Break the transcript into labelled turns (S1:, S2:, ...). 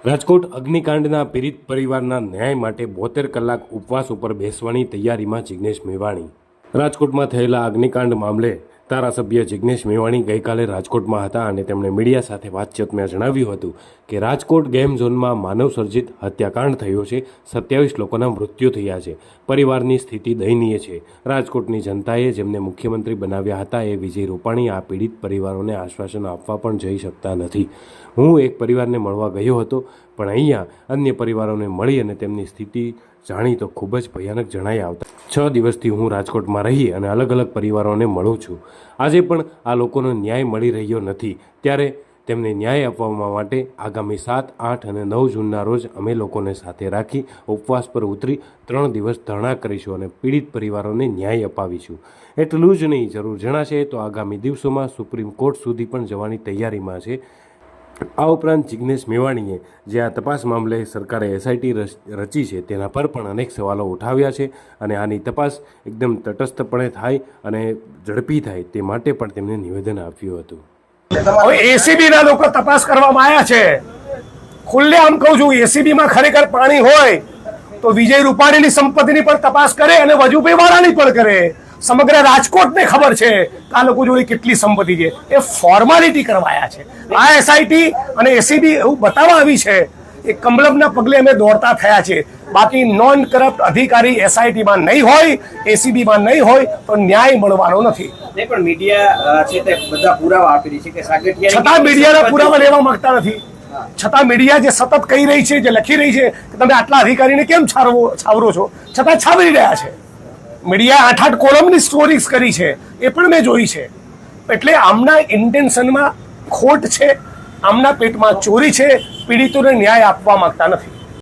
S1: રાજકોટ અગ્નિકાંડના પીડિત પરિવારના ન્યાય માટે 72 કલાક ઉપવાસ ઉપર બેસવાની તૈયારીમાં જિગ્નેશ મેવાણી। રાજકોટમાં થયેલા અગ્નિકાંડ મામલે ધારાસભ્ય જિગ્નેશ મેવાણી ગઈકાલે રાજકોટમાં હતા અને તેમણે મીડિયા સાથે વાતચીતમાં જણાવ્યું હતું કે રાજકોટ ગેમ ઝોનમાં માનવસર્જિત હત્યાકાંડ થયો છે। 27 લોકોના મૃત્યુ થયા છે। પરિવારની સ્થિતિ દયનીય છે। રાજકોટની જનતાએ જેમને મુખ્યમંત્રી બનાવ્યા હતા એ વિજય રૂપાણી આ પીડિત પરિવારોને આશ્વાસન આપવા પણ જઈ શકતા નથી। હું એક પરિવારને મળવા ગયો હતો, પણ અહીંયા અન્ય પરિવારોને મળી અને તેમની સ્થિતિ જાણી તો ખૂબ જ ભયાનક જણાઈ આવતા 6 દિવસથી હું રાજકોટમાં રહી અને અલગ અલગ પરિવારોને મળું છું। આજે પણ આ લોકોનો ન્યાય મળી રહ્યો નથી, ત્યારે તેમને ન્યાય આપવા માટે આગામી 7, 8 અને 9 જૂનના રોજ અમે લોકોને સાથે રાખી ઉપવાસ પર ઉતરી 3 દિવસ ધરણા કરીશું અને પીડિત પરિવારોને ન્યાય અપાવીશું। એટલું જ નહીં, જરૂર જણાશે તો આગામી દિવસોમાં સુપ્રીમ કોર્ટ સુધી પણ જવાની તૈયારીમાં છે। આ ઉપરાંત જિગ્નેશ મેવાણીએ જે આ તપાસ મામલે સરકારે એસઆઈટી રચી છે તેના પર પણ અનેક સવાલો ઉઠાવ્યા છે અને આની તપાસ એકદમ તટસ્થપણે થાય અને ઝડપી થાય તે માટે પણ તેમને નિવેદન આપ્યું હતું।
S2: હવે એસીબીના લોકો તપાસ કરવામાં આવ્યા છે। ખુલ્લે આમ કહું છું, એસીબીમાં ખરેખર પાણી હોય તો વિજય રૂપાણીની સંપત્તિની પણ તપાસ કરે અને વજુભાઈ વાળાની પણ કરે। સમગ્ર રાજકોટને ખબર છે આ લોકો જોડે કેટલી સંપત્તિ છે, એ ફોર્માલિટી કરવાયા છે। આ એસઆઈટી અને એસીબી એવું બતાવવા આવી છે, એ કમલમના પગલે અમે દોડતા થયા છે। બાકી નોન કરપ્ટ અધિકારી એસઆઈટીમાં નહીં હોય, એસીબીમાં નહીં હોય તો ન્યાય મળવાનો નથી।
S3: પણ મીડિયા છે તે બધા પુરાવા આપી રહી છે કે સાગઠિયા,
S2: છતાં મીડિયાના પુરાવા લેવા માંગતા નથી। છતાં મીડિયા જે સતત કહી રહી છે, જે લખી રહી છે કે તમે આટલા અધિકારીને કેમ છાવરો છો, છતાં છાવરી રહ્યા છે। મીડિયા 8 કોલમની સ્ટોરીઝ કરી છે, એ પણ મેં જોઈ છે। એટલે આમના ઇન્ટેન્શનમાં ખોટ છે, આમના પેટમાં ચોરી છે, પીડિતોને ન્યાય આપવા માંગતા નથી।